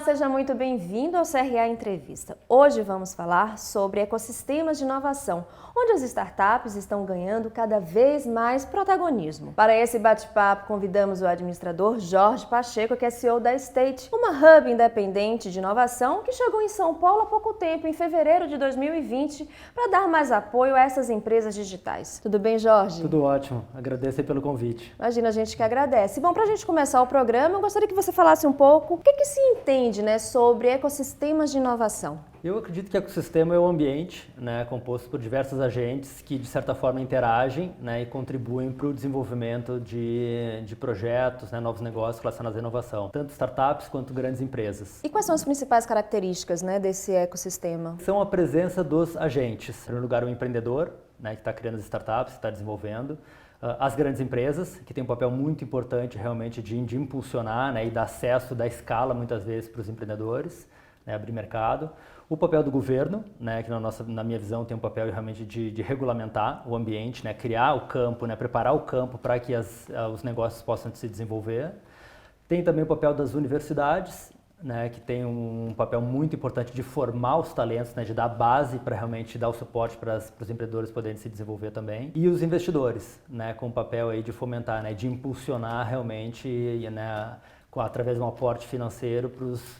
seja muito bem-vindo ao CRA Entrevista. Hoje vamos falar sobre ecossistemas de inovação, onde as startups estão ganhando cada vez mais protagonismo. Para esse bate-papo, convidamos o administrador Jorge Pacheco, que é CEO da State, uma hub independente de inovação que chegou em São Paulo há pouco tempo, em fevereiro de 2020, para dar mais apoio a essas empresas digitais. Tudo bem, Jorge? Tudo ótimo. Agradeço aí pelo convite. Imagina, a gente que agradece. Bom, para a gente começar o programa, eu gostaria que você falasse um pouco o que se entende, sobre ecossistemas de inovação. Eu acredito que o ecossistema é o ambiente, composto por diversos agentes que, de certa forma, interagem, e contribuem para o desenvolvimento de projetos, novos negócios relacionados à inovação, tanto startups quanto grandes empresas. E quais são as principais características, desse ecossistema? São a presença dos agentes. Em primeiro lugar, o empreendedor, que está criando as startups, que está desenvolvendo. As grandes empresas, que têm um papel muito importante realmente de impulsionar e dar acesso, dar escala muitas vezes para os empreendedores, abrir mercado. O papel do governo, que na minha visão tem um papel realmente de regulamentar o ambiente, criar o campo, preparar o campo para que os negócios possam se desenvolver. Tem também o papel das universidades, que tem um papel muito importante de formar os talentos, de dar base para realmente dar o suporte para os empreendedores poderem se desenvolver também. E os investidores, com o papel aí de fomentar, de impulsionar realmente, através de um aporte financeiro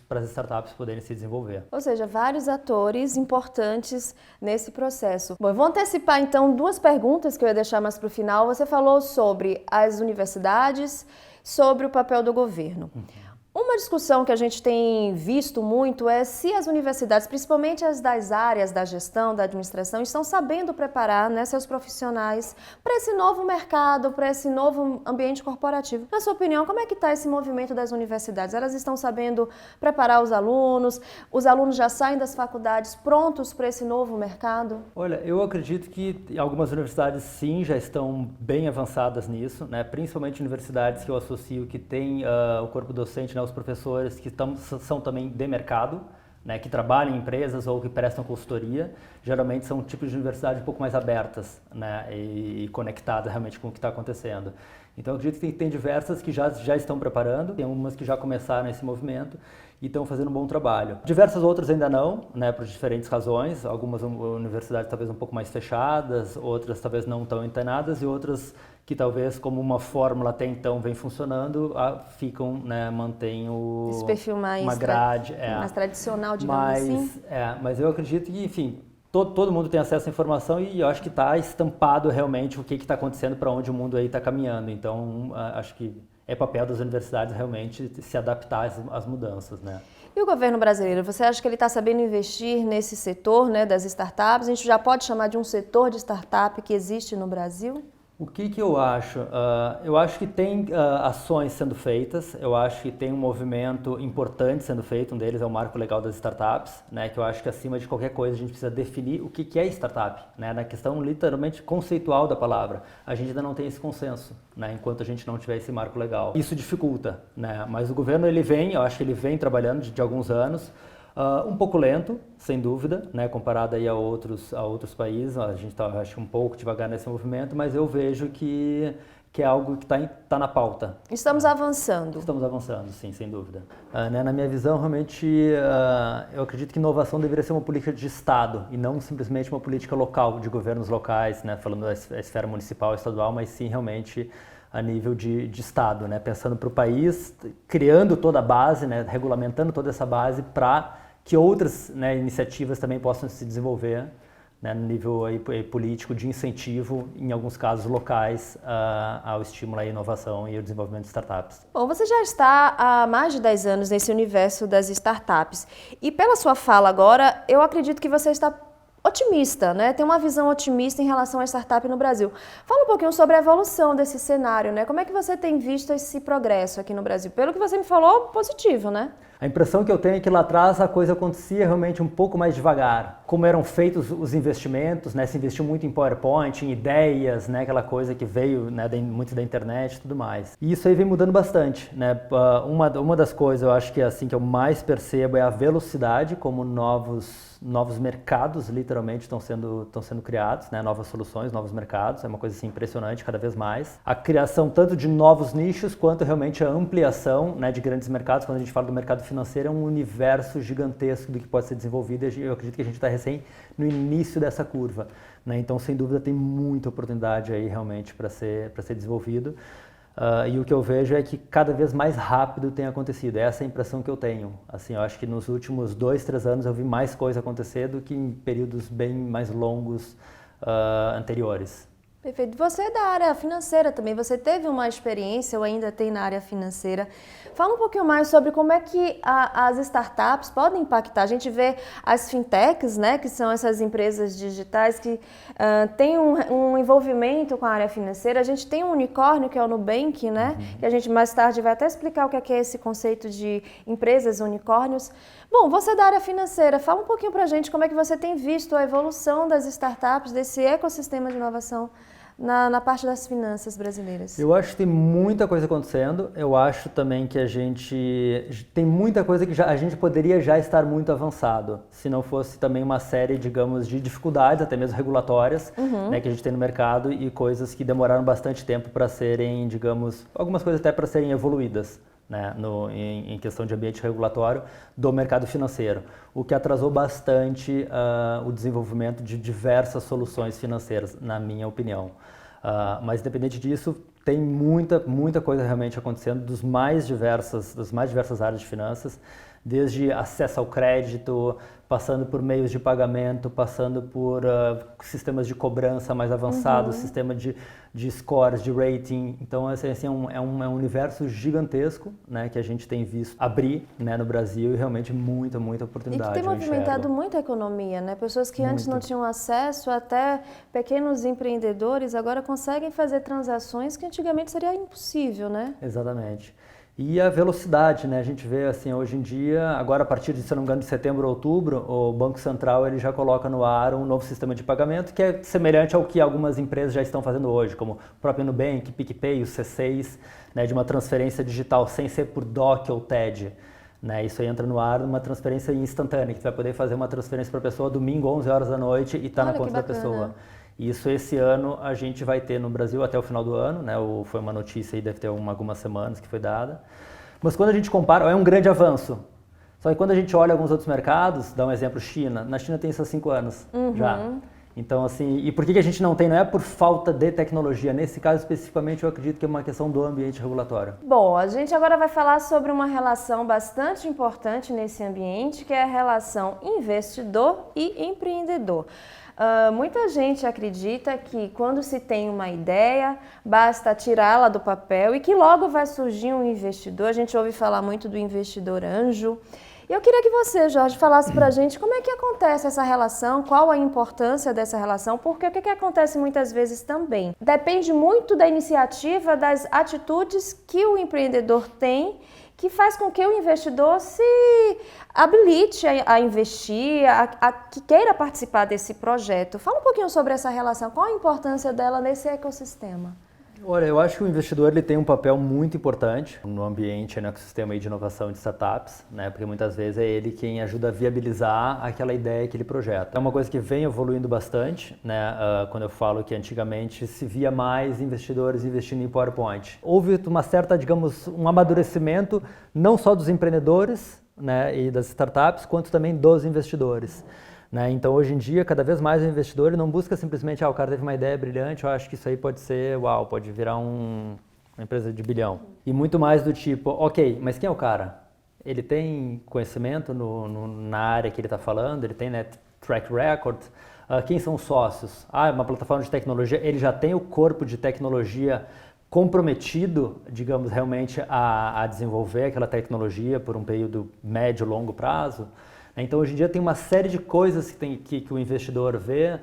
para as startups poderem se desenvolver. Ou seja, vários atores importantes nesse processo. Bom, eu vou antecipar então duas perguntas que eu ia deixar mais para o final. Você falou sobre as universidades, sobre o papel do governo. Uma discussão que a gente tem visto muito é se as universidades, principalmente as das áreas da gestão, da administração, estão sabendo preparar seus profissionais para esse novo mercado, para esse novo ambiente corporativo. Na sua opinião, como é que está esse movimento das universidades? Elas estão sabendo preparar os alunos já saem das faculdades prontos para esse novo mercado? Olha, eu acredito que algumas universidades sim já estão bem avançadas nisso, principalmente universidades que eu associo que têm o corpo docente, os professores que são também de mercado, que trabalham em empresas ou que prestam consultoria, geralmente são tipos de universidades um pouco mais abertas, e conectadas realmente com o que está acontecendo. Então, eu acredito que tem diversas que já estão preparando, tem umas que já começaram esse movimento e estão fazendo um bom trabalho. Diversas outras ainda não, por diferentes razões, algumas universidades talvez um pouco mais fechadas, outras talvez não tão antenadas e outras que talvez como uma fórmula até então vem funcionando, mantém esse perfil mais uma grade. Mais tradicional, digamos assim. Mas eu acredito que, enfim, todo mundo tem acesso à informação e eu acho que está estampado realmente o que está acontecendo, para onde o mundo aí está caminhando. Então, acho que é papel das universidades realmente se adaptar às mudanças, E o governo brasileiro, você acha que ele está sabendo investir nesse setor, das startups? A gente já pode chamar de um setor de startup que existe no Brasil? O que eu acho? Eu acho que tem ações sendo feitas, eu acho que tem um movimento importante sendo feito, um deles é o Marco Legal das Startups, que eu acho que acima de qualquer coisa a gente precisa definir o que é startup, na questão literalmente conceitual da palavra. A gente ainda não tem esse consenso, enquanto a gente não tiver esse marco legal. Isso dificulta, mas o governo eu acho que ele vem trabalhando de alguns anos, um pouco lento, sem dúvida, comparado aí a outros países. A gente está, acho, um pouco devagar nesse movimento, mas eu vejo que é algo que está na pauta. Estamos avançando. Estamos avançando, sim, sem dúvida. Na minha visão, realmente, eu acredito que inovação deveria ser uma política de Estado e não simplesmente uma política local, de governos locais, falando da esfera municipal, estadual, mas sim realmente a nível de Estado, pensando para o país, criando toda a base, regulamentando toda essa base para que outras iniciativas também possam se desenvolver no nível aí, político de incentivo, em alguns casos locais, ao estímulo à inovação e ao desenvolvimento de startups. Bom, você já está há mais de 10 anos nesse universo das startups e pela sua fala agora, eu acredito que você está otimista, tem uma visão otimista em relação à startup no Brasil. Fala um pouquinho sobre a evolução desse cenário, como é que você tem visto esse progresso aqui no Brasil? Pelo que você me falou, positivo, A impressão que eu tenho é que lá atrás a coisa acontecia realmente um pouco mais devagar. Como eram feitos os investimentos, se investiu muito em PowerPoint, em ideias, aquela coisa que veio muito da internet e tudo mais. E isso aí vem mudando bastante. Uma das coisas eu acho que assim que eu mais percebo é a velocidade como novos mercados literalmente estão sendo criados, novas soluções, novos mercados. É uma coisa assim impressionante cada vez mais. A criação tanto de novos nichos quanto realmente a ampliação de grandes mercados. Quando a gente fala do mercado financeiro é um universo gigantesco do que pode ser desenvolvido e eu acredito que a gente está recém no início dessa curva, né? Então, sem dúvida, tem muita oportunidade aí realmente para ser desenvolvido. E o que eu vejo é que cada vez mais rápido tem acontecido. Essa é a impressão que eu tenho. Assim, eu acho que nos últimos 2, 3 anos eu vi mais coisa acontecer do que em períodos bem mais longos anteriores. Perfeito. Você é da área financeira também, você teve uma experiência ou ainda tem na área financeira. Fala um pouquinho mais sobre como é que as startups podem impactar. A gente vê as fintechs, né, que são essas empresas digitais que têm um envolvimento com a área financeira. A gente tem um unicórnio, que é o Nubank, né, que a gente mais tarde vai até explicar o que é esse conceito de empresas unicórnios. Bom, você é da área financeira, fala um pouquinho pra gente como é que você tem visto a evolução das startups, desse ecossistema de inovação na parte das finanças brasileiras. Eu acho que tem muita coisa acontecendo. Eu acho também que a gente tem muita coisa que a gente poderia já estar muito avançado, se não fosse também uma série, digamos, de dificuldades, até mesmo regulatórias, né, que a gente tem no mercado e coisas que demoraram bastante tempo para serem, digamos, algumas coisas até para serem evoluídas, né, em questão de ambiente regulatório do mercado financeiro, o que atrasou bastante o desenvolvimento de diversas soluções financeiras, na minha opinião. Mas independente disso, tem muita coisa realmente acontecendo das mais diversas áreas de finanças, desde acesso ao crédito, passando por meios de pagamento, passando por sistemas de cobrança mais avançados, sistema de scores, de rating. Então, assim, é um universo gigantesco, né, que a gente tem visto abrir, né, no Brasil e realmente muita oportunidade. E que tem movimentado muito a economia, né? Pessoas que antes não tinham acesso, até pequenos empreendedores, agora conseguem fazer transações que antigamente seria impossível, né? Exatamente. E a velocidade, né? A gente vê assim, hoje em dia, agora a partir de, se não me engano, de setembro ou outubro, o Banco Central ele já coloca no ar um novo sistema de pagamento que é semelhante ao que algumas empresas já estão fazendo hoje, como o próprio Nubank, PicPay, o C6, né? De uma transferência digital sem ser por DOC ou TED. Né? Isso aí entra no ar uma transferência instantânea, que você vai poder fazer uma transferência para a pessoa domingo, 11 horas da noite e está na conta da pessoa. Isso esse ano a gente vai ter no Brasil até o final do ano, né? Foi uma notícia aí, deve ter algumas semanas que foi dada. Mas quando a gente compara, é um grande avanço. Só que quando a gente olha alguns outros mercados, dá um exemplo, China. Na China tem isso há 5 anos já. Então, assim, e por que a gente não tem? Não é por falta de tecnologia. Nesse caso especificamente, eu acredito que é uma questão do ambiente regulatório. Bom, a gente agora vai falar sobre uma relação bastante importante nesse ambiente, que é a relação investidor e empreendedor. Muita gente acredita que quando se tem uma ideia, basta tirá-la do papel e que logo vai surgir um investidor. A gente ouve falar muito do investidor anjo. E eu queria que você, Jorge, falasse pra gente como é que acontece essa relação, qual a importância dessa relação, porque o que acontece muitas vezes também depende muito da iniciativa, das atitudes que o empreendedor tem, que faz com que o investidor se habilite a investir, que queira participar desse projeto. Fala um pouquinho sobre essa relação, qual a importância dela nesse ecossistema? Olha, eu acho que o investidor ele tem um papel muito importante no ambiente, no ecossistema aí de inovação de startups, né? Porque muitas vezes é ele quem ajuda a viabilizar aquela ideia, aquele projeto. É uma coisa que vem evoluindo bastante, né? Quando eu falo que antigamente se via mais investidores investindo em PowerPoint. Houve uma certa, digamos, um amadurecimento não só dos empreendedores, né, e das startups, quanto também dos investidores. Né? Então, hoje em dia, cada vez mais o investidor não busca simplesmente, o cara teve uma ideia brilhante, eu acho que isso aí pode ser, pode virar uma empresa de bilhão. E muito mais do tipo, ok, mas quem é o cara? Ele tem conhecimento na área que ele está falando, ele tem, né, track record, quem são os sócios? É uma plataforma de tecnologia, ele já tem o corpo de tecnologia comprometido, digamos, realmente a desenvolver aquela tecnologia por um período médio, longo prazo. Então, hoje em dia tem uma série de coisas que o investidor vê,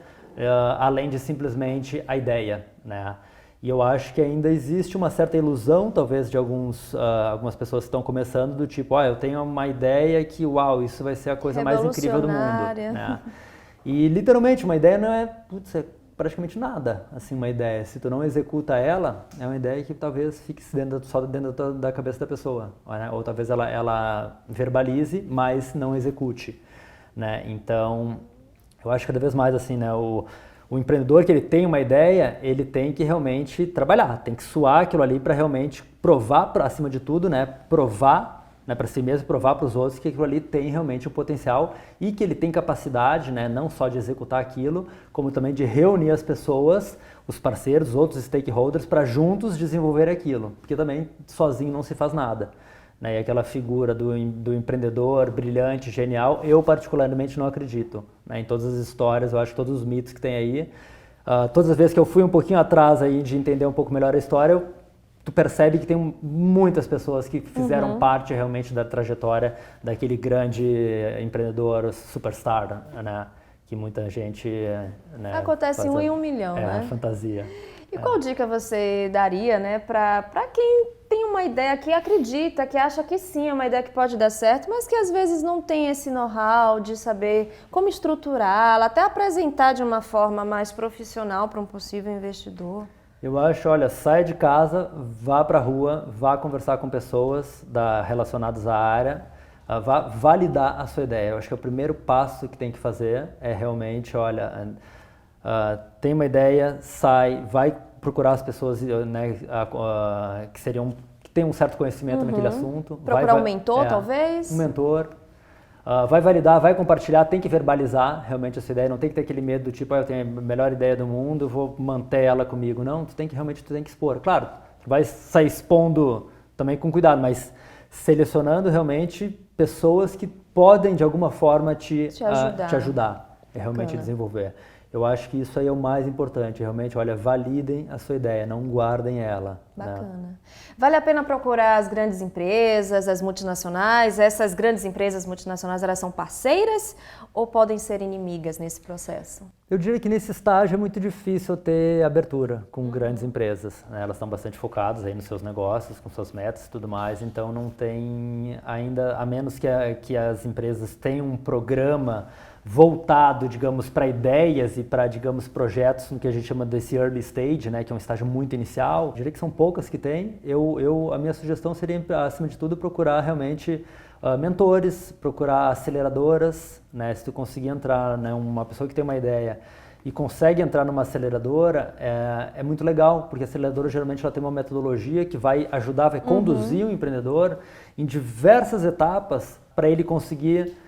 além de simplesmente a ideia, né? E eu acho que ainda existe uma certa ilusão, talvez, de algumas pessoas que estão começando, do tipo, eu tenho uma ideia que, isso vai ser a coisa mais incrível do mundo. Né? E, literalmente, uma ideia não é praticamente nada, assim, uma ideia. Se tu não executa ela, é uma ideia que talvez fique só dentro da cabeça da pessoa, né? Ou talvez ela verbalize, mas não execute, né? Então, eu acho que cada vez mais, assim, né, o empreendedor que ele tem uma ideia, ele tem que realmente trabalhar, tem que suar aquilo ali para realmente provar, acima de tudo, né, provar né, para si mesmo, provar para os outros que aquilo ali tem realmente um potencial e que ele tem capacidade, né, não só de executar aquilo, como também de reunir as pessoas, os parceiros, os outros stakeholders, para juntos desenvolver aquilo, porque também sozinho não se faz nada. Né, e aquela figura do empreendedor brilhante, genial, eu particularmente não acredito. Né, em todas as histórias, eu acho que todos os mitos que tem aí, todas as vezes que eu fui um pouquinho atrás aí de entender um pouco melhor a história, tu percebe que tem muitas pessoas que fizeram parte realmente da trajetória daquele grande empreendedor superstar, né? Que muita gente... Né, acontece 1 em 1 milhão, né? Fantasia. E qual dica você daria, né, para quem tem uma ideia, que acredita, que acha que sim, é uma ideia que pode dar certo, mas que às vezes não tem esse know-how de saber como estruturá-la, até apresentar de uma forma mais profissional para um possível investidor? Eu acho, olha, sai de casa, vá para a rua, vá conversar com pessoas relacionadas à área, vá validar a sua ideia. Eu acho que o primeiro passo que tem que fazer é realmente, olha, tem uma ideia, vai procurar as pessoas, né, que têm um certo conhecimento naquele assunto. Procurar um mentor, talvez? Um mentor. Vai validar, vai compartilhar, tem que verbalizar realmente essa ideia, não tem que ter aquele medo do tipo, eu tenho a melhor ideia do mundo, vou manter ela comigo. Não, tu tem que expor. Claro, tu vai sair expondo também com cuidado, mas selecionando realmente pessoas que podem de alguma forma te ajudar a realmente desenvolver. Eu acho que isso aí é o mais importante, realmente, olha, validem a sua ideia, não guardem ela. Bacana. Né? Vale a pena procurar as grandes empresas, as multinacionais? Essas grandes empresas multinacionais, elas são parceiras ou podem ser inimigas nesse processo? Eu diria que nesse estágio é muito difícil ter abertura com grandes empresas. Né? Elas estão bastante focadas aí nos seus negócios, com suas metas e tudo mais, então não tem ainda, a menos que as empresas tenham um programa voltado, digamos, para ideias e para, digamos, projetos no que a gente chama desse early stage, né, que é um estágio muito inicial. Eu diria que são poucas que tem. A minha sugestão seria, acima de tudo, procurar realmente mentores, procurar aceleradoras, né, se tu conseguir entrar, né, uma pessoa que tem uma ideia e consegue entrar numa aceleradora, é muito legal, porque a aceleradora geralmente ela tem uma metodologia que vai ajudar, vai conduzir o empreendedor em diversas etapas para ele conseguir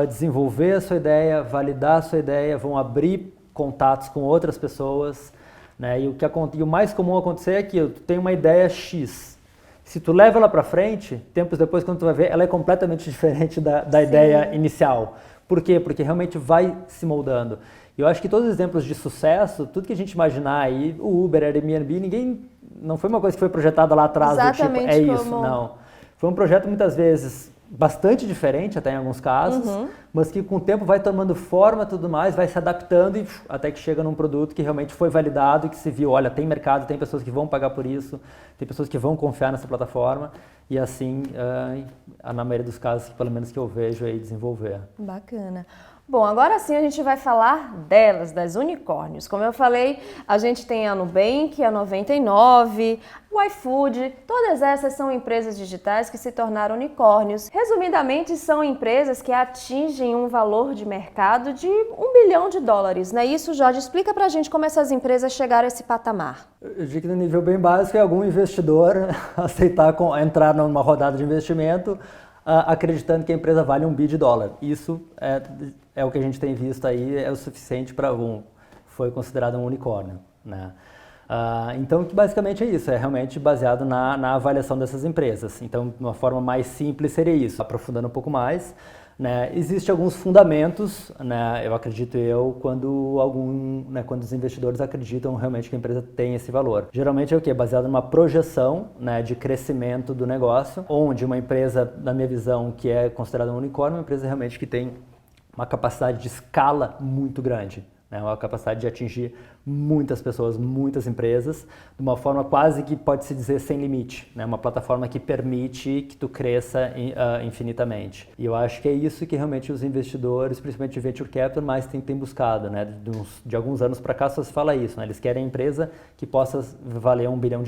desenvolver a sua ideia, validar a sua ideia, vão abrir contatos com outras pessoas, né? E o mais comum acontecer é que tu tem uma ideia X. Se tu leva ela para frente, tempos depois, quando tu vai ver, ela é completamente diferente da ideia inicial. Por quê? Porque realmente vai se moldando. E eu acho que todos os exemplos de sucesso, tudo que a gente imaginar aí, o Uber, Airbnb, não foi uma coisa que foi projetada lá atrás, exatamente, do tipo, é isso, não. Foi um projeto muitas vezes bastante diferente, até em alguns casos, mas que com o tempo vai tomando forma e tudo mais, vai se adaptando e até que chega num produto que realmente foi validado e que se viu, olha, tem mercado, tem pessoas que vão pagar por isso, tem pessoas que vão confiar nessa plataforma e assim, na maioria dos casos, pelo menos que eu vejo aí desenvolver. Bacana. Bom, agora sim a gente vai falar delas, das unicórnios. Como eu falei, a gente tem a Nubank, a 99, o iFood, todas essas são empresas digitais que se tornaram unicórnios. Resumidamente, são empresas que atingem um valor de mercado de $1 bilhão, não é isso, Jorge? Explica pra gente como essas empresas chegaram a esse patamar. Eu digo que no nível bem básico é algum investidor aceitar entrar numa rodada de investimento acreditando que a empresa vale $1 bilhão. Isso é o que a gente tem visto aí, é o suficiente para foi considerado um unicórnio, né? Então, basicamente é isso, é realmente baseado na avaliação dessas empresas. Então, de uma forma mais simples seria isso, aprofundando um pouco mais, né? Existem alguns fundamentos, né, eu acredito quando os investidores acreditam realmente que a empresa tem esse valor. Geralmente é o quê? Baseado numa projeção, né, de crescimento do negócio, onde uma empresa, na minha visão, que é considerada um unicórnio, é uma empresa realmente que tem uma capacidade de escala muito grande. Uma capacidade de atingir muitas pessoas, muitas empresas, de uma forma quase que pode-se dizer sem limite, né? Uma plataforma que permite que tu cresça infinitamente. E eu acho que é isso que realmente os investidores, principalmente de Venture Capital, mais têm buscado, né? De alguns anos para cá só se fala isso, né? Eles querem a empresa que possa valer $1 bilhão.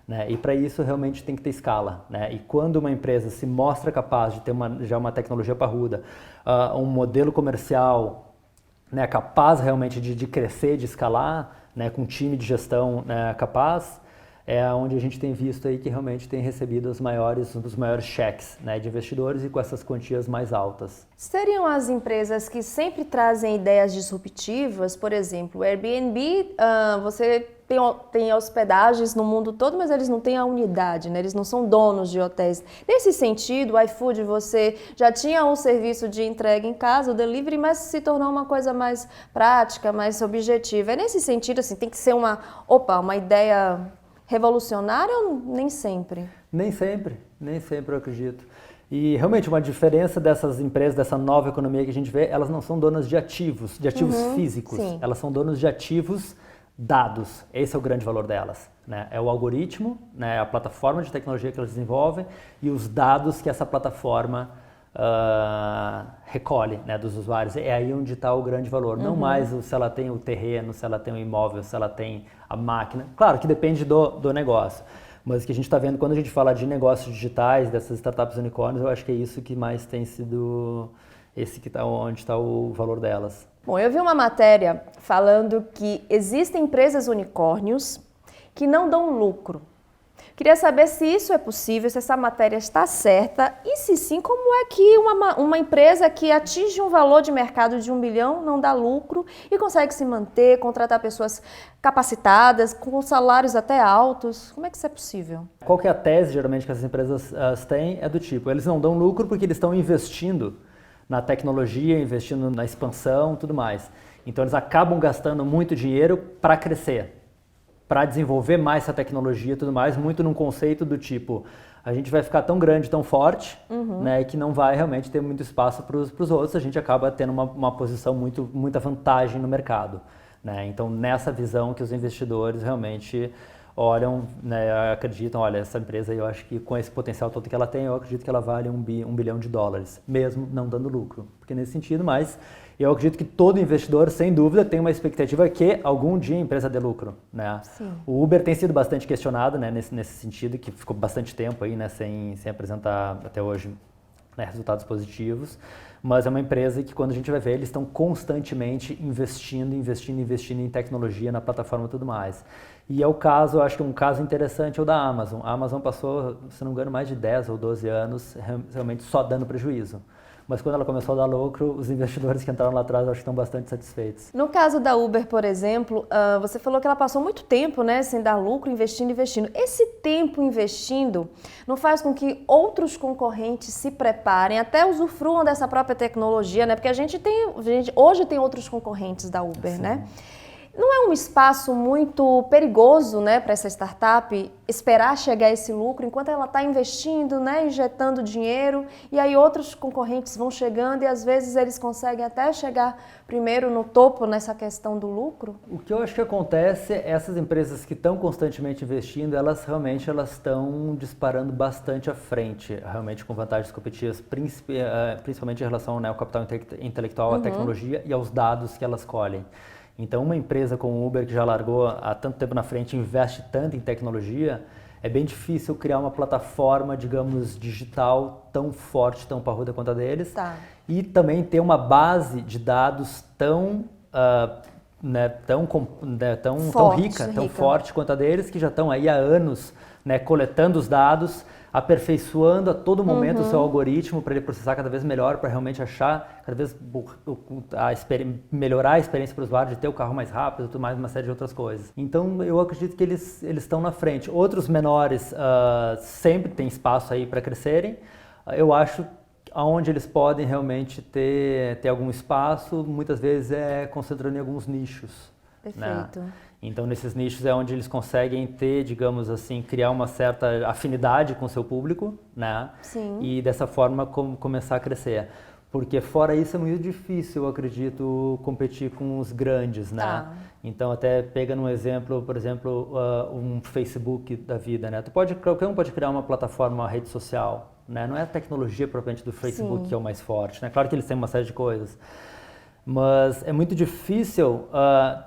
Né? E para isso realmente tem que ter escala, né? E quando uma empresa se mostra capaz de ter já uma tecnologia parruda, um modelo comercial, né, capaz realmente de crescer, de escalar, né, com um time de gestão, né, capaz, é onde a gente tem visto aí que realmente tem recebido um dos maiores cheques, né, de investidores e com essas quantias mais altas. Seriam as empresas que sempre trazem ideias disruptivas, por exemplo, o Airbnb, você tem hospedagens no mundo todo, mas eles não têm a unidade, né? Eles não são donos de hotéis. Nesse sentido, o iFood, você já tinha um serviço de entrega em casa, o delivery, mas se tornou uma coisa mais prática, mais objetiva. É nesse sentido, assim, tem que ser uma ideia revolucionária ou nem sempre? Nem sempre eu acredito. E realmente uma diferença dessas empresas, dessa nova economia que a gente vê, elas não são donas de ativos físicos, sim. Elas são donas de ativos dados. Esse é o grande valor delas, né? É o algoritmo, né? A plataforma de tecnologia que elas desenvolvem e os dados que essa plataforma recolhe, né, dos usuários. É aí onde está o grande valor. Não mais se ela tem o terreno, se ela tem o imóvel, se ela tem a máquina. Claro que depende do negócio. Mas o que a gente está vendo quando a gente fala de negócios digitais, dessas startups unicórnios, eu acho que é isso que mais tem sido onde está o valor delas. Bom, eu vi uma matéria falando que existem empresas unicórnios que não dão lucro. Queria saber se isso é possível, se essa matéria está certa e se sim, como é que uma empresa que atinge um valor de mercado de 1 bilhão não dá lucro e consegue se manter, contratar pessoas capacitadas, com salários até altos. Como é que isso é possível? Qual que é a tese, geralmente, que essas empresas têm? É do tipo, eles não dão lucro porque eles estão investindo na tecnologia, investindo na expansão, tudo mais. Então eles acabam gastando muito dinheiro para crescer, para desenvolver mais essa tecnologia e tudo mais, muito num conceito do tipo, a gente vai ficar tão grande, tão forte, né, que não vai realmente ter muito espaço para os outros, a gente acaba tendo uma posição muita vantagem no mercado, né? Então nessa visão que os investidores realmente olham, né, acreditam, olha, essa empresa eu acho que com esse potencial todo que ela tem, eu acredito que ela vale $1 bilhão, mesmo não dando lucro, porque nesse sentido, mas eu acredito que todo investidor, sem dúvida, tem uma expectativa que algum dia a empresa dê lucro, né? Sim. O Uber tem sido bastante questionado, né, nesse sentido, que ficou bastante tempo aí, né, sem apresentar até hoje, né, resultados positivos, mas é uma empresa que quando a gente vai ver, eles estão constantemente investindo em tecnologia, na plataforma e tudo mais. E é o caso, eu acho que um caso interessante é o da Amazon. A Amazon passou, se não me engano, mais de 10 ou 12 anos realmente só dando prejuízo. Mas quando ela começou a dar lucro, os investidores que entraram lá atrás, eu acho que estão bastante satisfeitos. No caso da Uber, por exemplo, você falou que ela passou muito tempo, né, sem dar lucro, investindo. Esse tempo investindo não faz com que outros concorrentes se preparem, até usufruam dessa própria tecnologia, né? Porque hoje tem outros concorrentes da Uber, sim, né? Não é um espaço muito perigoso, né, para essa startup esperar chegar esse lucro enquanto ela está investindo, né, injetando dinheiro, e aí outros concorrentes vão chegando e às vezes eles conseguem até chegar primeiro no topo nessa questão do lucro? O que eu acho que acontece é essas empresas que estão constantemente investindo, elas estão disparando bastante à frente, realmente com vantagens competitivas, principalmente em relação, né, ao capital intelectual, à tecnologia e aos dados que elas colhem. Então, uma empresa como o Uber, que já largou há tanto tempo na frente, investe tanto em tecnologia, é bem difícil criar uma plataforma, digamos, digital tão forte, tão parruda quanto a deles. Tá. E também ter uma base de dados tão rica, tão forte quanto a deles, que já estão aí há anos, né, coletando os dados, aperfeiçoando a todo momento o seu algoritmo para ele processar cada vez melhor, para realmente achar cada vez melhorar a experiência para o usuário, de ter o carro mais rápido, tudo mais, uma série de outras coisas. Então eu acredito que eles estão na frente. Outros menores sempre têm espaço aí para crescerem. Eu acho aonde eles podem realmente ter algum espaço, muitas vezes é concentrando em alguns nichos. Perfeito. Né? Então, nesses nichos é onde eles conseguem ter, digamos assim, criar uma certa afinidade com o seu público, né? Sim. E dessa forma começar a crescer. Porque fora isso é muito difícil, eu acredito, competir com os grandes, né? Tá. Então, até pega num exemplo, por exemplo, um Facebook da vida, né? Qualquer um pode criar uma plataforma, uma rede social, né? Não é a tecnologia propriamente do Facebook, sim, que é o mais forte, né? Claro que eles têm uma série de coisas, mas é muito difícil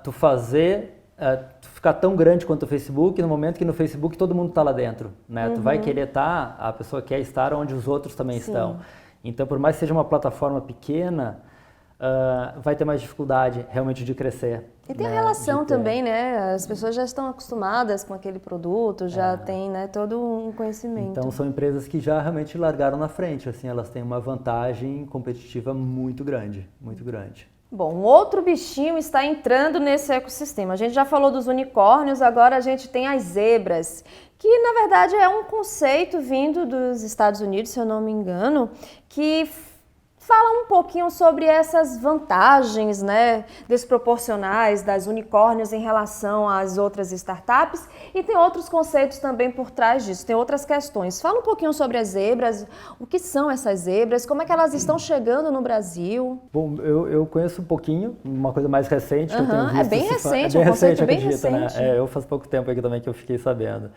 tu ficar tão grande quanto o Facebook no momento que no Facebook todo mundo está lá dentro, né? Tu vai querer estar, a pessoa quer estar onde os outros também, sim, estão. Então, por mais que seja uma plataforma pequena, vai ter mais dificuldade realmente de crescer. E tem a né, relação também, né? As pessoas já estão acostumadas com aquele produto, já tem, né, todo um conhecimento. Então são empresas que já realmente largaram na frente, assim, elas têm uma vantagem competitiva muito grande, muito grande. Bom, um outro bichinho está entrando nesse ecossistema. A gente já falou dos unicórnios, agora a gente tem as zebras, que na verdade é um conceito vindo dos Estados Unidos, se eu não me engano, que fala um pouquinho sobre essas vantagens, né, desproporcionais das unicórnios em relação às outras startups, e tem outros conceitos também por trás disso, tem outras questões. Fala um pouquinho sobre as zebras, o que são essas zebras, como é que elas estão chegando no Brasil? Bom, eu conheço um pouquinho, uma coisa mais recente que eu tenho visto. É bem recente, é bem um conceito recente, bem acredita, recente. né? Eu faz pouco tempo aqui também que eu fiquei sabendo.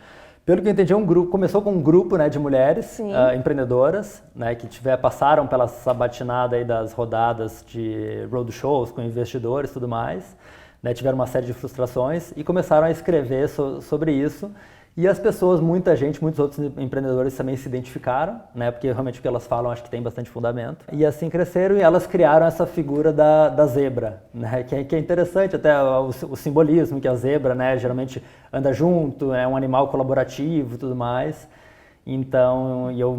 Pelo que eu entendi, começou com um grupo, né, de mulheres empreendedoras, né, que passaram pela sabatinada aí das rodadas de roadshows com investidores e tudo mais, né, tiveram uma série de frustrações e começaram a escrever sobre isso. E as pessoas, muitos outros empreendedores também se identificaram, né, porque realmente o que elas falam acho que tem bastante fundamento. E assim cresceram e elas criaram essa figura da zebra, né, que é interessante até o simbolismo, que a zebra, né, geralmente anda junto, é um animal colaborativo e tudo mais. Então, eu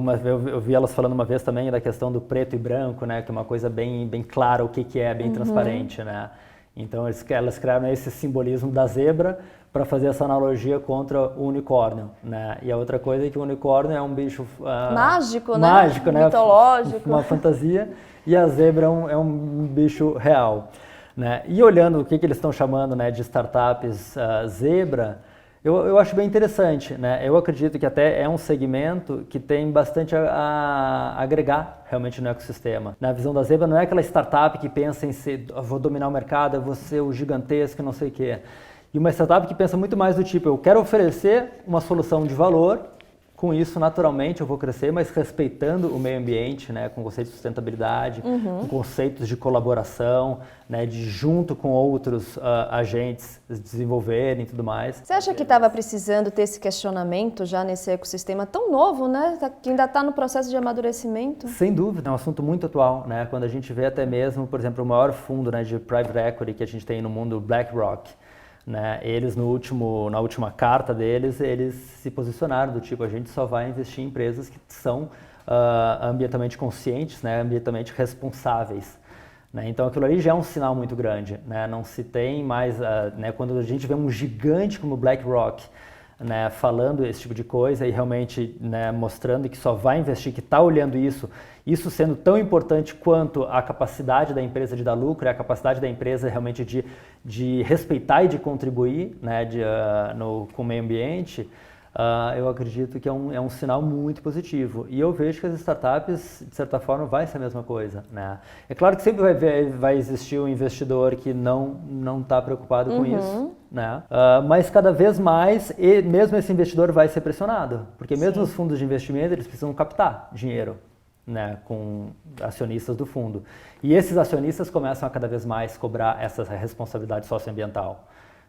vi elas falando uma vez também da questão do preto e branco, né, que é uma coisa bem clara o que é, bem transparente, né. Então, elas criaram esse simbolismo da zebra para fazer essa analogia contra o unicórnio, né? E a outra coisa é que o unicórnio é um bicho mágico, né? Mitológico. Uma fantasia, e a zebra é um bicho real, né? E olhando o que eles estão chamando, né, de startups zebra, eu acho bem interessante, né? Eu acredito que até é um segmento que tem bastante a agregar realmente no ecossistema. Na visão da zebra, não é aquela startup que pensa em ser, vou dominar o mercado, eu vou ser o gigantesco, não sei o quê. E uma startup que pensa muito mais do tipo, eu quero oferecer uma solução de valor, com isso, naturalmente, eu vou crescer, mas respeitando o meio ambiente, né, com conceitos de sustentabilidade, com conceitos de colaboração, né, de junto com outros agentes desenvolverem e tudo mais. Você acha que estava precisando ter esse questionamento já nesse ecossistema tão novo, né, que ainda está no processo de amadurecimento? Sem dúvida, é um assunto muito atual, né, quando a gente vê até mesmo, por exemplo, o maior fundo, né, de private equity que a gente tem no mundo, o BlackRock, né, eles na última carta deles, eles se posicionaram do tipo, a gente só vai investir em empresas que são ambientalmente conscientes, né, ambientalmente responsáveis. Né, então aquilo ali já é um sinal muito grande. Né, não se tem mais, né, quando a gente vê um gigante como o BlackRock, né, falando esse tipo de coisa e realmente, né, mostrando que só vai investir, que está olhando isso sendo tão importante quanto a capacidade da empresa de dar lucro, a capacidade da empresa realmente de respeitar e de contribuir, né, com o meio ambiente, eu acredito que é um sinal muito positivo. E eu vejo que as startups, de certa forma, vai ser a mesma coisa. Né? É claro que sempre vai existir um investidor que não está preocupado com isso, né? Mas cada vez mais, mesmo esse investidor vai ser pressionado, porque mesmo os fundos de investimento, eles precisam captar dinheiro, né, com acionistas do fundo. E esses acionistas começam a cada vez mais cobrar essa responsabilidade socioambiental.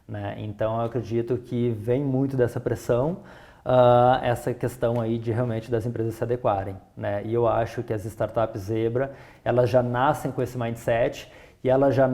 Né? Então eu acredito que vem muito dessa pressão, essa questão aí de realmente das empresas se adequarem. Né? E eu acho que as startups zebra, elas já nascem com esse mindset e elas já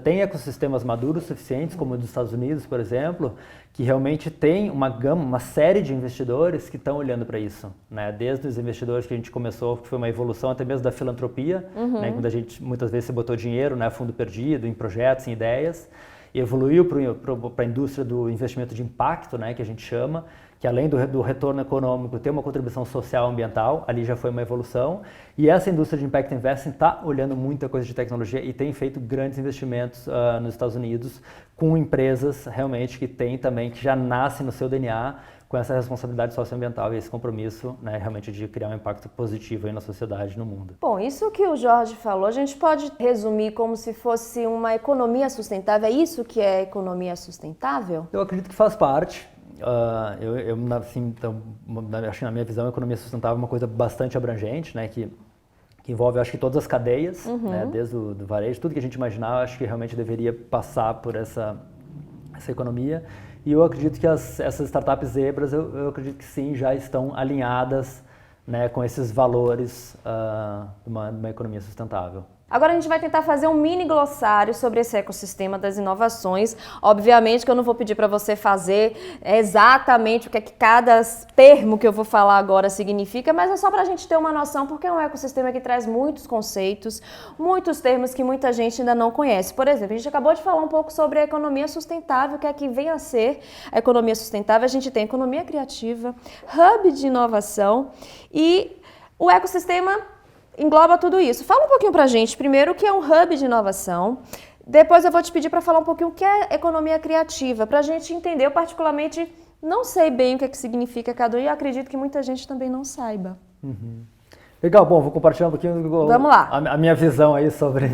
têm ecossistemas maduros suficientes, como o dos Estados Unidos, por exemplo, que realmente tem uma série de investidores que estão olhando para isso. Né? Desde os investidores que a gente começou, que foi uma evolução até mesmo da filantropia, né? Quando a gente muitas vezes se botou dinheiro, né, fundo perdido, em projetos, em ideias, e evoluiu para a indústria do investimento de impacto, né, que a gente chama, que além do retorno econômico tem uma contribuição social e ambiental, ali já foi uma evolução. E essa indústria de Impact Investing está olhando muita coisa de tecnologia e tem feito grandes investimentos nos Estados Unidos com empresas realmente que já nascem no seu DNA com essa responsabilidade socioambiental e esse compromisso, né, realmente de criar um impacto positivo aí na sociedade e no mundo. Bom, isso que o Jorge falou, a gente pode resumir como se fosse uma economia sustentável. É isso que é economia sustentável? Eu acredito que faz parte. Acho que na minha visão a economia sustentável é uma coisa bastante abrangente, né, que envolve, acho que todas as cadeias, né, desde o do varejo, tudo que a gente imaginar, acho que realmente deveria passar por essa economia. E eu acredito que essas startups zebras, eu acredito que sim, já estão alinhadas, né, com esses valores de uma economia sustentável. Agora a gente vai tentar fazer um mini glossário sobre esse ecossistema das inovações. Obviamente que eu não vou pedir para você fazer exatamente o que é que cada termo que eu vou falar agora significa, mas é só para a gente ter uma noção, porque é um ecossistema que traz muitos conceitos, muitos termos que muita gente ainda não conhece. Por exemplo, a gente acabou de falar um pouco sobre a economia sustentável, que é que vem a ser a economia sustentável. A gente tem economia criativa, hub de inovação e o ecossistema engloba tudo isso. Fala um pouquinho pra gente, primeiro, o que é um hub de inovação. Depois eu vou te pedir para falar um pouquinho o que é economia criativa, pra gente entender. Eu particularmente não sei bem o que significa cada um e acredito que muita gente também não saiba. Legal, bom, vou compartilhar um pouquinho Vamos lá. A minha visão aí sobre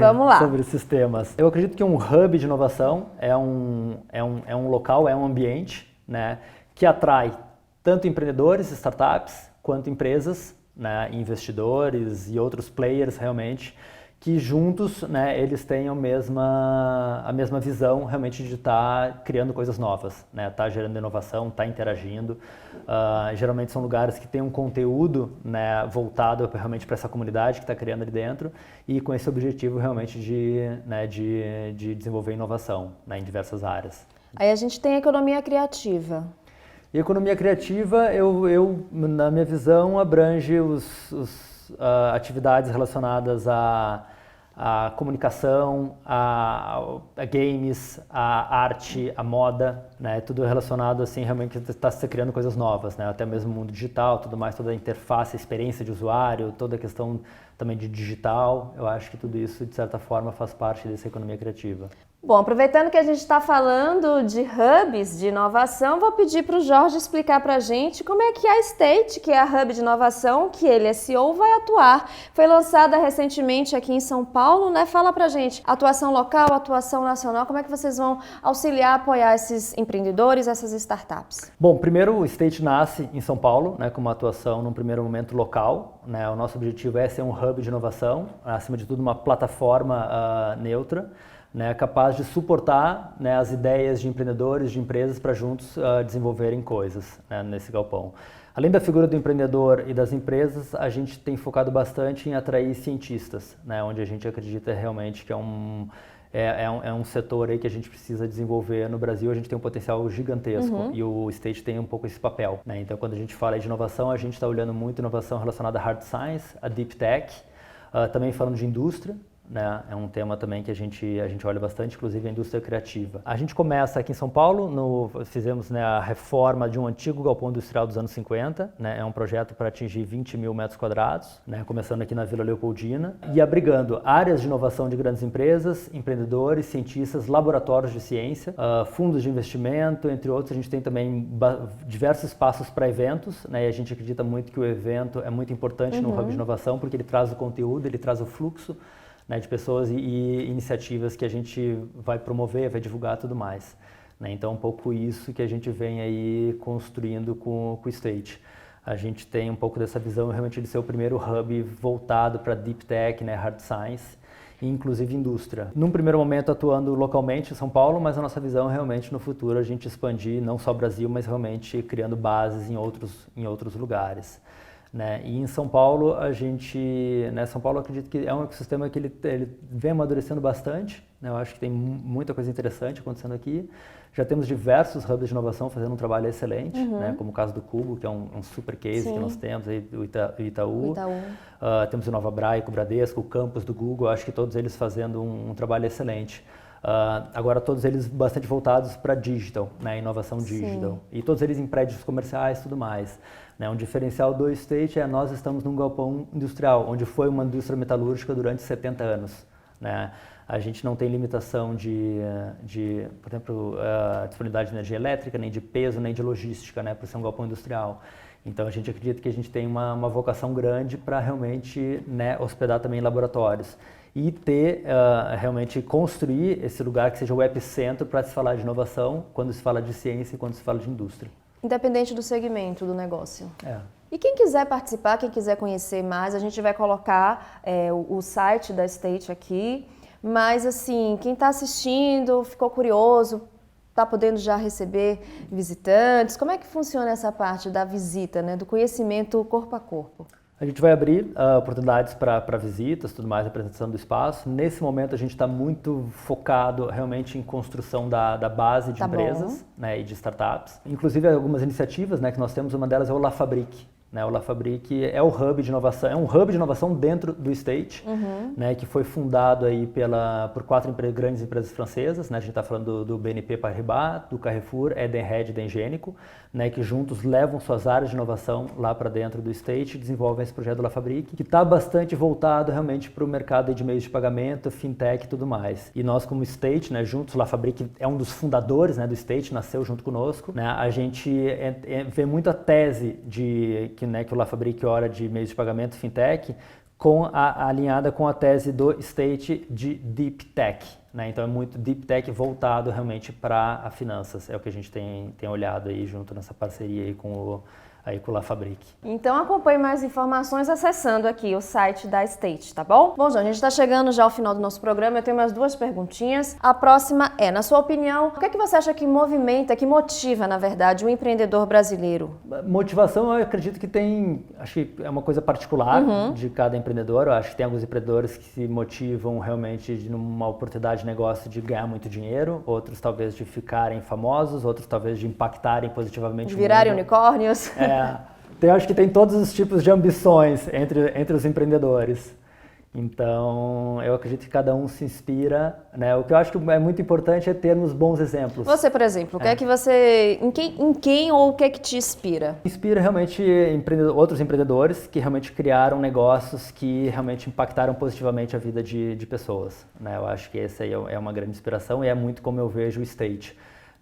esses temas. Eu acredito que um hub de inovação é um local, é um ambiente, né, que atrai tanto empreendedores, startups, quanto empresas, né, investidores e outros players realmente, que juntos, né, eles têm a mesma visão realmente de estar criando coisas novas, né, estar gerando inovação, estar interagindo. Geralmente são lugares que têm um conteúdo, né, voltado realmente para essa comunidade que está criando ali dentro e com esse objetivo realmente de desenvolver inovação, né, em diversas áreas. Aí a gente tem a economia criativa. E a economia criativa, na minha visão, abrange atividades relacionadas à comunicação, a games, a arte, a moda, né? Tudo relacionado assim, realmente está se criando coisas novas, né? Até mesmo o mundo digital, tudo mais, toda a interface, a experiência de usuário, toda a questão também de digital. Eu acho que tudo isso, de certa forma, faz parte dessa economia criativa. Bom, aproveitando que a gente está falando de hubs de inovação, vou pedir para o Jorge explicar para a gente como é que a State, que é a hub de inovação, que ele é CEO, vai atuar. Foi lançada recentemente aqui em São Paulo, né? Fala para a gente, atuação local, atuação nacional, como é que vocês vão auxiliar, apoiar esses empreendedores, essas startups? Bom, primeiro o State nasce em São Paulo, né, com uma atuação num primeiro momento local, né? O nosso objetivo é ser um hub de inovação, acima de tudo uma plataforma neutra, né, capaz de suportar, né, as ideias de empreendedores, de empresas para juntos desenvolverem coisas, né, nesse galpão. Além da figura do empreendedor e das empresas, a gente tem focado bastante em atrair cientistas, né, onde a gente acredita realmente que é um setor aí que a gente precisa desenvolver no Brasil. A gente tem um potencial gigantesco e o State tem um pouco esse papel, né? Então, quando a gente fala de inovação, a gente está olhando muito inovação relacionada a hard science, a deep tech, também falando de indústria, né? É um tema também que a gente olha bastante, inclusive a indústria criativa. A gente começa aqui em São Paulo, fizemos, né, a reforma de um antigo galpão industrial dos anos 50, né? É um projeto para atingir 20 mil metros quadrados, né? Começando aqui na Vila Leopoldina e abrigando áreas de inovação de grandes empresas, empreendedores, cientistas, laboratórios de ciência, fundos de investimento, entre outros. A gente tem também diversos espaços para eventos, né? E a gente acredita muito que o evento é muito importante no hub de inovação, porque ele traz o conteúdo, ele traz o fluxo, né, de pessoas e iniciativas que a gente vai promover, vai divulgar e tudo mais, né? Então, um pouco isso que a gente vem aí construindo com o State. A gente tem um pouco dessa visão realmente de ser o primeiro hub voltado para Deep Tech, né, Hard Science, e inclusive indústria. Num primeiro momento atuando localmente em São Paulo, mas a nossa visão é realmente no futuro a gente expandir não só o Brasil, mas realmente criando bases em outros lugares. Né? E em São Paulo, São Paulo, acredito que é um ecossistema que ele vem amadurecendo bastante, né? Eu acho que tem muita coisa interessante acontecendo aqui. Já temos diversos hubs de inovação fazendo um trabalho excelente, né? Como o caso do Cubo, que é um super case que nós temos, aí, o Itaú. Temos o Nova Braico, o Bradesco, o campus do Google, acho que todos eles fazendo um trabalho excelente. Agora todos eles bastante voltados para digital, né? Inovação digital. E todos eles em prédios comerciais e tudo mais. Né? Um diferencial do State é nós estamos num galpão industrial, onde foi uma indústria metalúrgica durante 70 anos. Né? A gente não tem limitação de por exemplo, disponibilidade de energia elétrica, nem de peso, nem de logística, né? Por ser um galpão industrial. Então a gente acredita que a gente tem uma vocação grande para realmente, né, hospedar também laboratórios e realmente construir esse lugar que seja o epicentro para se falar de inovação, quando se fala de ciência e quando se fala de indústria. Independente do segmento do negócio. É. E quem quiser participar, quem quiser conhecer mais, a gente vai colocar o site da State aqui. Mas assim, quem está assistindo, ficou curioso, está podendo já receber visitantes. Como é que funciona essa parte da visita, né, do conhecimento corpo a corpo? A gente vai abrir oportunidades para visitas, tudo mais, apresentação do espaço. Nesse momento a gente está muito focado realmente em construção da base de empresas, né, e de startups. Inclusive algumas iniciativas, né, que nós temos, uma delas é o La Fabrique. O La Fabrique é o hub de inovação, é um hub de inovação dentro do State, né, que foi fundado aí por 4 grandes empresas francesas, né, a gente está falando do BNP Paribas, do Carrefour, Edenred e da Ingênico, né, que juntos levam suas áreas de inovação lá para dentro do State e desenvolvem esse projeto do La Fabrique, que está bastante voltado realmente para o mercado de meios de pagamento, fintech e tudo mais. E nós como State, né, juntos, o La Fabrique é um dos fundadores, né, do State, nasceu junto conosco, né, a gente vê muito a tese que o La Fabrique ora de meios de pagamento fintech, alinhada com a tese do State de Deep Tech. Né? Então é muito Deep Tech voltado realmente para a finanças, é o que a gente tem olhado aí junto nessa parceria aí com o La Fabrique. Então acompanhe mais informações acessando aqui o site da State, tá bom? Bom, João, a gente está chegando já ao final do nosso programa, eu tenho mais 2 perguntinhas. A próxima é, na sua opinião, o que é que você acha que movimenta, que motiva, na verdade, o empreendedor brasileiro? Motivação, eu acredito que acho que é uma coisa particular de cada empreendedor. Eu acho que tem alguns empreendedores que se motivam realmente numa oportunidade de negócio de ganhar muito dinheiro, outros talvez de ficarem famosos, outros talvez de impactarem positivamente de virarem o mundo. Unicórnios. Eu acho que tem todos os tipos de ambições entre os empreendedores. Então, eu acredito que cada um se inspira, né? O que eu acho que é muito importante é termos bons exemplos. Você, por exemplo, o que é que você... Em quem ou o que é que te inspira? Inspira realmente outros empreendedores que realmente criaram negócios que realmente impactaram positivamente a vida de pessoas, né? Eu acho que essa aí é uma grande inspiração e é muito como eu vejo o State.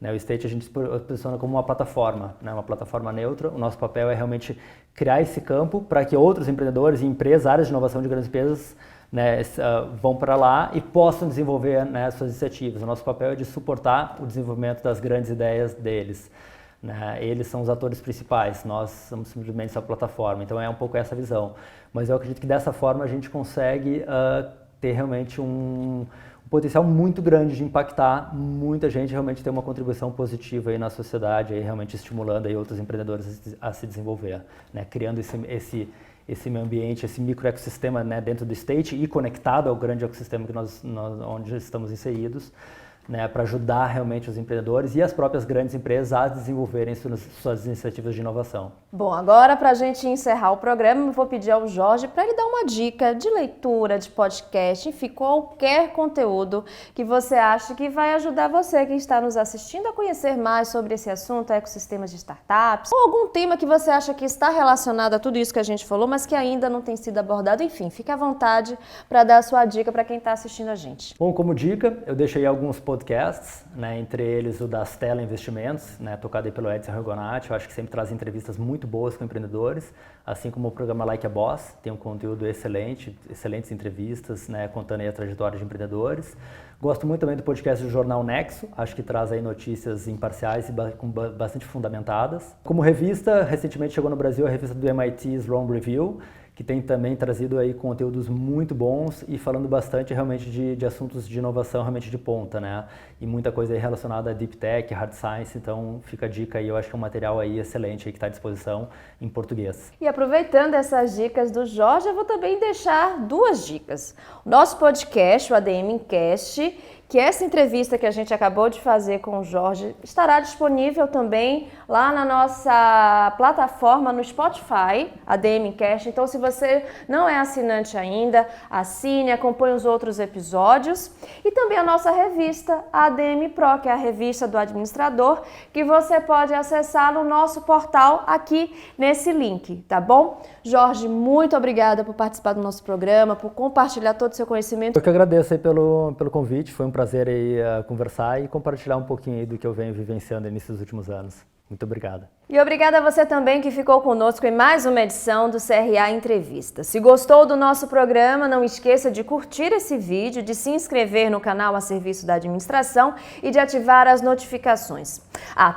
O State a gente se posiciona como uma plataforma, né? Uma plataforma neutra. O nosso papel é realmente criar esse campo para que outros empreendedores e empresas, áreas de inovação de grandes empresas, né, vão para lá e possam desenvolver, né, suas iniciativas. O nosso papel é de suportar o desenvolvimento das grandes ideias deles. Né? Eles são os atores principais, nós somos simplesmente essa plataforma. Então é um pouco essa visão. Mas eu acredito que dessa forma a gente consegue ter realmente um potencial muito grande de impactar muita gente, realmente ter uma contribuição positiva aí na sociedade, aí realmente estimulando aí outros empreendedores a se desenvolver, né? Criando esse meio ambiente, esse microecossistema, né, dentro do State e conectado ao grande ecossistema que onde estamos inseridos, né, para ajudar realmente os empreendedores e as próprias grandes empresas a desenvolverem suas iniciativas de inovação. Bom, agora para a gente encerrar o programa, eu vou pedir ao Jorge para ele dar uma dica de leitura, de podcast, enfim, qualquer conteúdo que você acha que vai ajudar você que está nos assistindo a conhecer mais sobre esse assunto, ecossistemas de startups, ou algum tema que você acha que está relacionado a tudo isso que a gente falou, mas que ainda não tem sido abordado. Enfim, fique à vontade para dar a sua dica para quem está assistindo a gente. Bom, como dica, eu deixei alguns podcasts, né, entre eles o da Stella Investimentos, né, tocado aí pelo Edson Rigonati. Eu acho que sempre traz entrevistas muito boas com empreendedores, assim como o programa Like a Boss, tem um conteúdo excelente, excelentes entrevistas, né, contando aí a trajetória de empreendedores. Gosto muito também do podcast do Jornal Nexo, acho que traz aí notícias imparciais e bastante fundamentadas. Como revista, recentemente chegou no Brasil a revista do MIT Sloan Review, que tem também trazido aí conteúdos muito bons e falando bastante realmente de assuntos de inovação realmente de ponta, né? E muita coisa aí relacionada a Deep Tech, Hard Science, então fica a dica aí, eu acho que é um material aí excelente aí que está à disposição em português. E aproveitando essas dicas do Jorge, eu vou também deixar 2 dicas. O nosso podcast, o ADM Cast, que essa entrevista que a gente acabou de fazer com o Jorge estará disponível também lá na nossa plataforma no Spotify, ADM Cast. Então, se você não é assinante ainda, assine, acompanhe os outros episódios. E também a nossa revista, a ADM Pro, que é a revista do administrador, que você pode acessar no nosso portal aqui nesse link, tá bom? Jorge, muito obrigada por participar do nosso programa, por compartilhar todo o seu conhecimento. Eu que agradeço aí pelo convite, foi um prazer aí conversar e compartilhar um pouquinho aí do que eu venho vivenciando nesses últimos anos. Muito obrigada. E obrigada a você também que ficou conosco em mais uma edição do CRA Entrevista. Se gostou do nosso programa, não esqueça de curtir esse vídeo, de se inscrever no canal a serviço da administração e de ativar as notificações.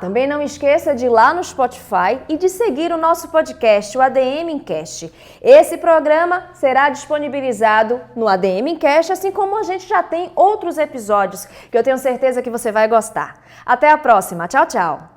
Também não esqueça de ir lá no Spotify e de seguir o nosso podcast, o ADM Cast. Esse programa será disponibilizado no ADM Cast, assim como a gente já tem outros episódios que eu tenho certeza que você vai gostar. Até a próxima. Tchau, tchau.